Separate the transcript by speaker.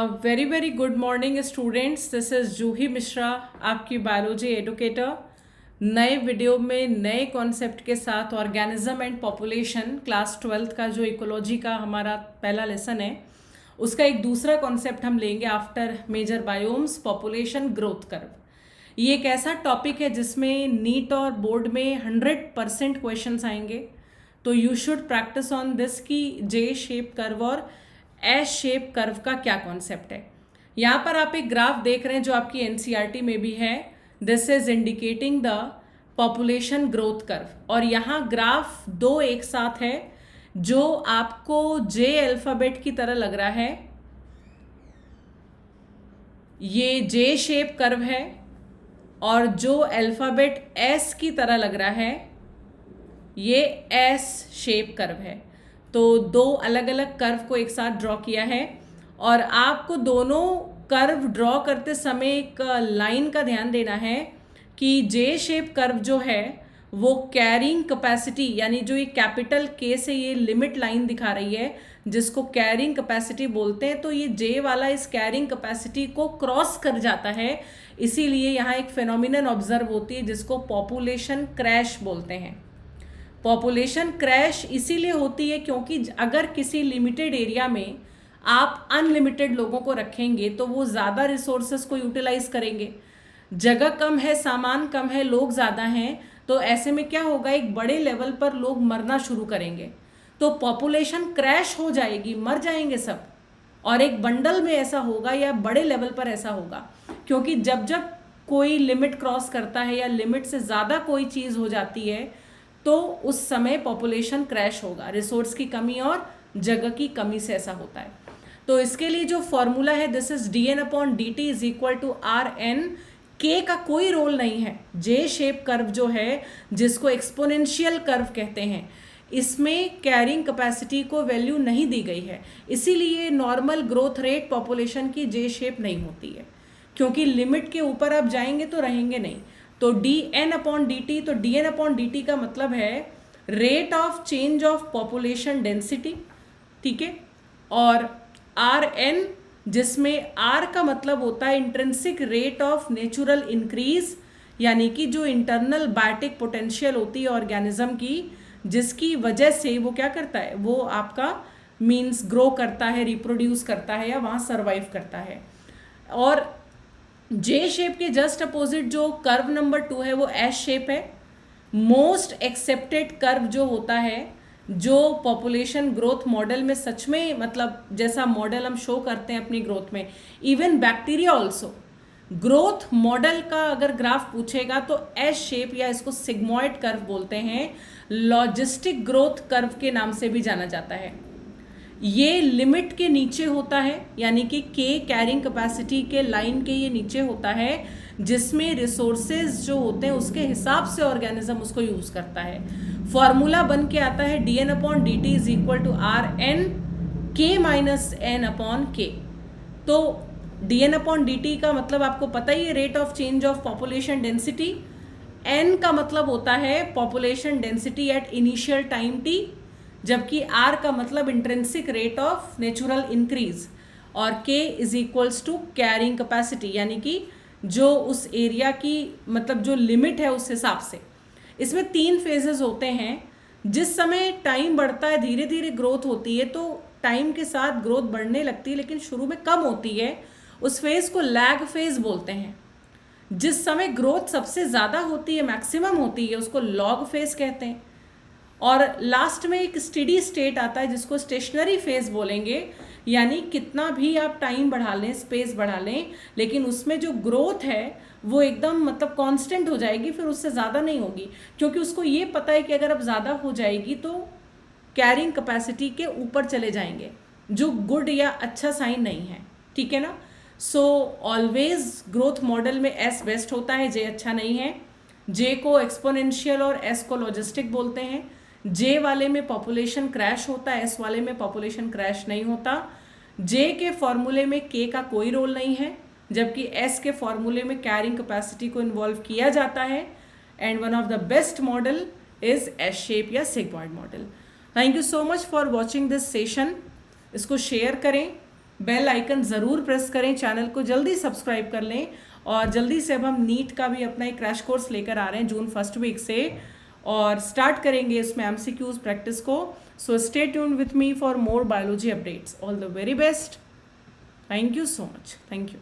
Speaker 1: Very very good morning students, this is Juhi Mishra, आपकी biology educator. नए video में नए कॉन्सेप्ट के साथ organism and population class 12th का जो इकोलॉजी का हमारा पहला लेसन है उसका एक दूसरा कॉन्सेप्ट हम लेंगे after major biomes population growth curve. ये एक ऐसा टॉपिक है जिसमें नीट और बोर्ड में 100% क्वेश्चंस आएंगे, तो you should practice on this की जे शेप कर्व और एस शेप कर्व का क्या कॉन्सेप्ट है। यहाँ पर आप एक ग्राफ देख रहे हैं जो आपकी एनसीईआरटी में भी है। This is indicating the population growth curve, और यहाँ ग्राफ दो एक साथ है जो आपको जे अल्फाबेट की तरह लग रहा है, ये जे शेप कर्व है, और जो अल्फाबेट एस की तरह लग रहा है ये एस शेप कर्व है। तो दो अलग अलग कर्व को एक साथ ड्रॉ किया है, और आपको दोनों कर्व ड्रॉ करते समय एक लाइन का ध्यान देना है कि जे शेप कर्व जो है वो कैरिंग कैपेसिटी, यानी जो ये कैपिटल के से ये लिमिट लाइन दिखा रही है जिसको कैरिंग कैपेसिटी बोलते हैं, तो ये जे वाला इस कैरिंग कैपेसिटी को क्रॉस कर जाता है। इसीलिए यहाँ एक फिनोमिनन ऑब्जर्व होती है जिसको पॉपुलेशन क्रैश बोलते हैं। पॉपुलेशन क्रैश इसीलिए होती है क्योंकि अगर किसी लिमिटेड एरिया में आप अनलिमिटेड लोगों को रखेंगे तो वो ज़्यादा रिसोर्सेज को यूटिलाइज करेंगे। जगह कम है, सामान कम है, लोग ज़्यादा हैं, तो ऐसे में क्या होगा, एक बड़े लेवल पर लोग मरना शुरू करेंगे, तो पॉपुलेशन क्रैश हो जाएगी, मर जाएंगे सब। और एक बंडल में ऐसा होगा या बड़े लेवल पर ऐसा होगा क्योंकि जब जब कोई लिमिट क्रॉस करता है या लिमिट से ज़्यादा कोई चीज़ हो जाती है तो उस समय पॉपुलेशन क्रैश होगा, रिसोर्स की कमी और जगह की कमी से ऐसा होता है। तो इसके लिए जो फॉर्मूला है this is dn/dt is equal to Rn। के का कोई रोल नहीं है। जे शेप कर्व जो है जिसको एक्सपोनेंशियल कर्व कहते हैं, इसमें कैरिंग कैपेसिटी को वैल्यू नहीं दी गई है, इसीलिए नॉर्मल ग्रोथ रेट पॉपुलेशन की जे शेप नहीं होती है, क्योंकि लिमिट के ऊपर आप जाएंगे तो रहेंगे नहीं। तो dn/dt, तो dn/dt का मतलब है rate of change of population density, ठीक है, और Rn जिसमें R का मतलब होता है intrinsic rate of natural increase, यानी कि जो इंटरनल बायोटिक पोटेंशियल होती है ऑर्गेनिज्म की, जिसकी वजह से वो क्या करता है, वो आपका मीन्स ग्रो करता है, रिप्रोड्यूस करता है या वहाँ सर्वाइव करता है। और जे शेप के जस्ट अपोजिट जो कर्व नंबर 2 है वो एस शेप है। मोस्ट एक्सेप्टेड कर्व जो होता है, जो पॉपुलेशन ग्रोथ मॉडल में सच में, मतलब जैसा मॉडल हम शो करते हैं अपनी ग्रोथ में, even bacteria also growth model का अगर ग्राफ पूछेगा तो एस शेप या इसको सिग्मॉइड कर्व बोलते हैं, लॉजिस्टिक ग्रोथ कर्व के नाम से भी जाना जाता है। ये लिमिट के नीचे होता है, यानी कि के कैरिंग कैपेसिटी के लाइन के ये नीचे होता है, जिसमें रिसोर्सेज जो होते हैं उसके हिसाब से ऑर्गेनिज्म उसको यूज़ करता है। फॉर्मूला बन के आता है dn/dt is equal to Rn k minus n/k। तो dn/dt का मतलब आपको पता ही है, rate of change of population density. n का मतलब होता है population density at initial time t, जबकि R का मतलब intrinsic rate of natural increase, और K is equals to carrying capacity, यानी कि जो उस एरिया की, मतलब जो लिमिट है उस हिसाब से। इसमें 3 फेजेस होते हैं। जिस समय टाइम बढ़ता है, धीरे धीरे ग्रोथ होती है, तो टाइम के साथ ग्रोथ बढ़ने लगती है लेकिन शुरू में कम होती है, उस फेज को लैग फेज बोलते हैं। जिस समय ग्रोथ सबसे ज़्यादा होती है, मैक्सिमम होती है, उसको लॉग फेज कहते हैं। और लास्ट में एक स्टेडी स्टेट आता है जिसको स्टेशनरी फेज बोलेंगे, यानी कितना भी आप टाइम बढ़ा लें, स्पेस बढ़ा लें, लेकिन उसमें जो ग्रोथ है वो एकदम मतलब कांस्टेंट हो जाएगी, फिर उससे ज़्यादा नहीं होगी, क्योंकि उसको ये पता है कि अगर अब ज़्यादा हो जाएगी तो कैरिंग कैपेसिटी के ऊपर चले जाएंगे, जो गुड या अच्छा साइन नहीं है, ठीक है ना। सो ऑलवेज ग्रोथ मॉडल में एस बेस्ट होता है, जे अच्छा नहीं है। जे को एक्सपोनेंशियल और एस को लॉजिस्टिक बोलते हैं। जे वाले में पॉपुलेशन क्रैश होता है, एस वाले में पॉपुलेशन क्रैश नहीं होता। जे के फॉर्मूले में के का कोई रोल नहीं है, जबकि एस के फॉर्मूले में कैरिंग कैपेसिटी को इन्वॉल्व किया जाता है। And one of the best model is S shape या sigmoid model. Thank you so much for watching this session. इसको शेयर करें, बेल आइकन ज़रूर प्रेस करें, चैनल को जल्दी सब्सक्राइब कर लें। और जल्दी से अब हम नीट का भी अपना एक क्रैश कोर्स लेकर आ रहे हैं जून फर्स्ट वीक से, और स्टार्ट करेंगे इसमें एमसीक्यूज प्रैक्टिस को। So stay tuned with me for more biology updates. All the very best. Thank you so much. Thank you.